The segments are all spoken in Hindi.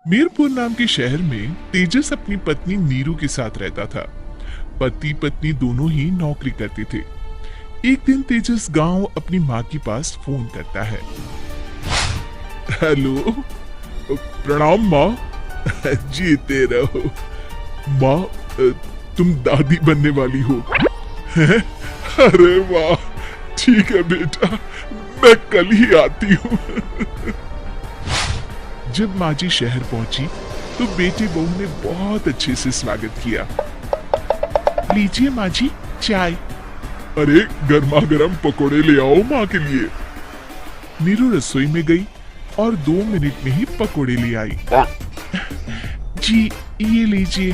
मीरपुर नाम के शहर में तेजस अपनी पत्नी नीरू के साथ रहता था। पति पत्नी दोनों ही नौकरी करते थे। एक दिन तेजस गांव अपनी माँ के पास फोन करता है। हेलो, प्रणाम माँ। जीते रहो माँ, तुम दादी बनने वाली हो। अरे वाह, ठीक है बेटा, मैं कल ही आती हूँ। जब माँ जी शहर पहुंची तो बेटे बहू ने बहुत अच्छे से स्वागत किया। लीजिए माँ जी चाय। अरे गर्मा गर्म पकोड़े ले आओ माँ के लिए। नीरू रसोई में गई और 2 मिनट में ही पकोड़े ले आई। जी ये लीजिए।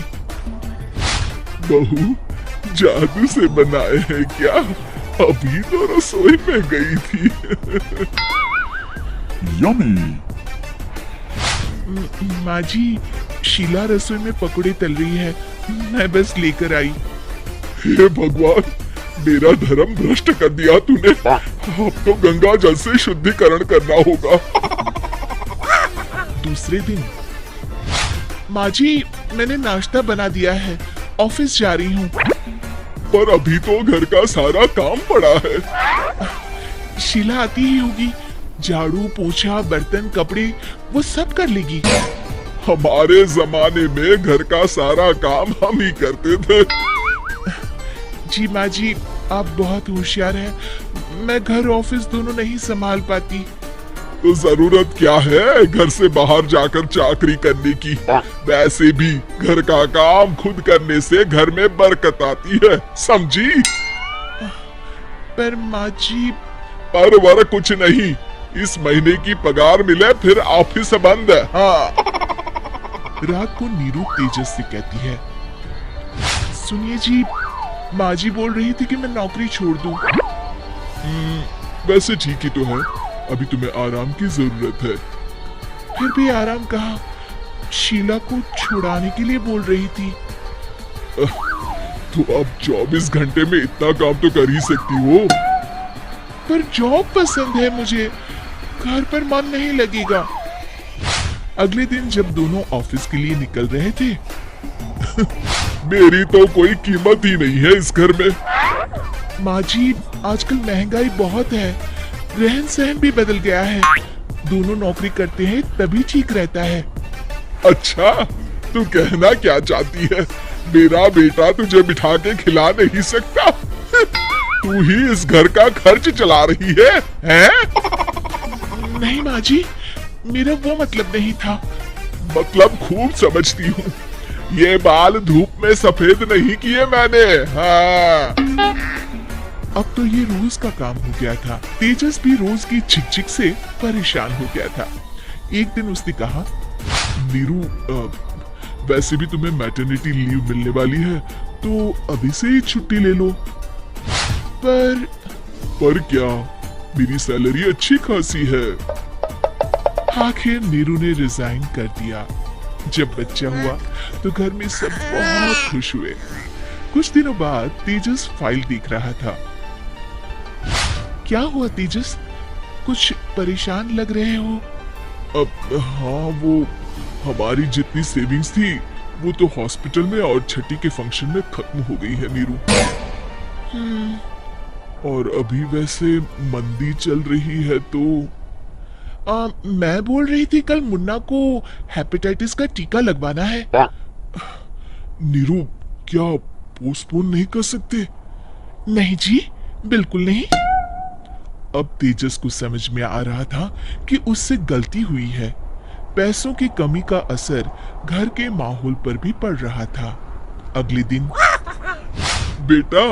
बहू जादू से बनाए हैं क्या? अभी तो रसोई में गई थी। यम्मी। माँ जी, शीला रसोई में पकोड़े तल रही है, मैं बस लेकर आई। हे भगवान, मेरा धर्म भ्रष्ट कर दिया तूने। अब तो गंगा जल से शुद्धिकरण करना होगा। दूसरे दिन, माँ जी मैंने नाश्ता बना दिया है, ऑफिस जा रही हूँ। पर अभी तो घर का सारा काम पड़ा है। शीला आती ही होगी, झाड़ू पोछा बर्तन कपड़े वो सब कर लेगी। हमारे जमाने में घर का सारा काम हम ही करते थे। जी माँ जी, आप बहुत होशियार हैं, मैं घर ऑफिस दोनों नहीं संभाल पाती। तो जरूरत क्या है घर से बाहर जाकर चाकरी करने की? वैसे भी घर का काम खुद करने से घर में बरकत आती है, समझी? पर माँ जी। पर वर कुछ नहीं, इस महीने की पगार मिले फिर ऑफिस बंद है। हाँ। रात को नीरू तेजस से कहती है, सुनिए जी, माँ जी बोल रही थी कि मैं नौकरी छोड़ दूं। वैसे ठीक ही तो है, अभी तुम्हें आराम की जरूरत है। फिर भी आराम कहाँ, शीला को छुड़ाने के लिए बोल रही थी। तो अब 24 घंटे में इतना काम तो कर ही सकती हो। पर जॉब पसंद है मुझे, घर पर मन नहीं लगेगा। अगले दिन जब दोनों ऑफिस के लिए निकल रहे थे, मेरी तो कोई कीमत ही नहीं है इस घर में। माँ जी, आजकल महंगाई बहुत है, रहन सहन भी बदल गया है, दोनों नौकरी करते हैं तभी ठीक रहता है। अच्छा, तू कहना क्या चाहती है? मेरा बेटा तुझे बिठा के खिला नहीं सकता? तू ही इस घर का खर्च चला रही है, हैं? नहीं माँ जी, मेरा वो मतलब नहीं था। मतलब खूब समझती हूँ, ये बाल धूप में सफेद नहीं किए मैंने। हाँ। अब तो ये रोज का काम हो गया था। तेजस भी रोज की झिकझिक से परेशान हो गया था। एक दिन उसने कहा, नीरू, वैसे भी तुम्हें मैटरनिटी लीव मिलने वाली है, तो अभी से ही छुट्टी ले लो। पर क्या, मेरी सैलरी अच्छी खासी है। आखिर नीरू ने रिजाइन कर दिया। जब बच्चा हुआ तो घर में सब बहुत खुश हुए। कुछ दिनों बाद तेजस फाइल देख रहा था। क्या हुआ तेजस, कुछ परेशान लग रहे हो? अब हाँ, वो हमारी जितनी सेविंग्स थी वो तो हॉस्पिटल में और छठी के फंक्शन में खत्म हो गई है नीरू। और अभी वैसे मंदी चल रही है तो मैं बोल रही थी कल मुन्ना को हेपेटाइटिस का टीका लगवाना है। नीरू, क्या पोस्टपोन नहीं कर सकते? नहीं जी, बिल्कुल नहीं। अब तेजस को समझ में आ रहा था कि उससे गलती हुई है। पैसों की कमी का असर घर के माहौल पर भी पड़ रहा था। अगले दिन, बेटा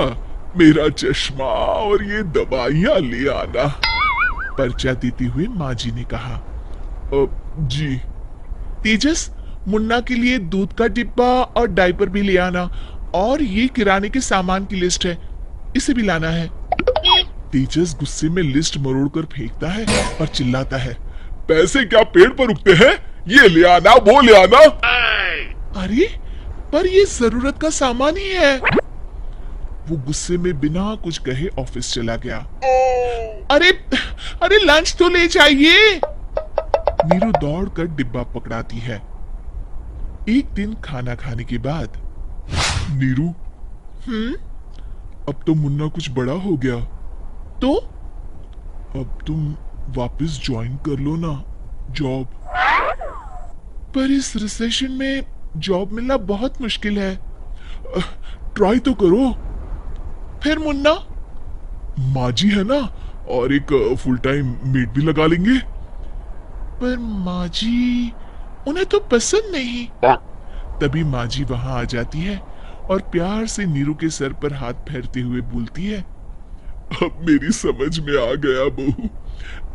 मेरा चश्मा और ये दवाइयाँ ले आना, पर्चा देते हुए माँ जी ने कहा। जी। तेजस, मुन्ना के लिए दूध का डिब्बा और डायपर भी ले आना, और ये किराने के सामान की लिस्ट है, इसे भी लाना है। तेजस गुस्से में लिस्ट मरोड़कर फेंकता है और चिल्लाता है, पैसे क्या पेड़ पर उगते हैं? ये ले आना, वो ले आना। अरे पर ये जरूरत का सामान ही है। वो गुस्से में बिना कुछ कहे ऑफिस चला गया। अरे अरे लंच तो ले जाइए। नीरू दौड़कर डिब्बा पकड़ाती है। एक दिन खाना खाने के बाद, नीरू, अब तो मुन्ना कुछ बड़ा हो गया, तो अब तुम वापस ज्वाइन कर लो ना जॉब। पर इस रिसेशन में जॉब मिलना बहुत मुश्किल है। ट्राई तो करो। फिर मुन्ना, माँ जी है ना, और एक फुल टाइम मेड भी लगा लेंगे। पर माँ जी, उन्हें तो पसंद नहीं। तभी माँ जी वहां आ जाती है और प्यार से नीरू के सर पर हाथ फेरते हुए बोलती है, अब मेरी समझ में आ गया बहू,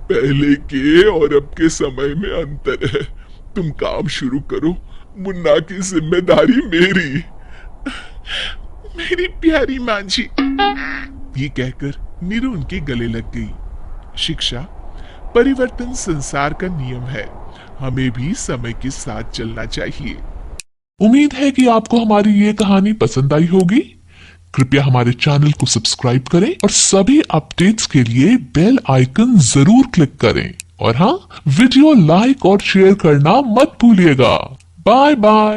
पहले के और अब के समय में अंतर है। तुम काम शुरू करो, मुन्ना की जिम्मेदारी मेरी। मेरी प्यारी माँ जी, ये कहकर नीरू उनके गले लग गई। शिक्षा, परिवर्तन संसार का नियम है, हमें भी समय के साथ चलना चाहिए। उम्मीद है कि आपको हमारी ये कहानी पसंद आई होगी। कृपया हमारे चैनल को सब्सक्राइब करें और सभी अपडेट्स के लिए बेल आइकन जरूर क्लिक करें। और हाँ, वीडियो लाइक और शेयर करना मत भूलिएगा। Bye bye.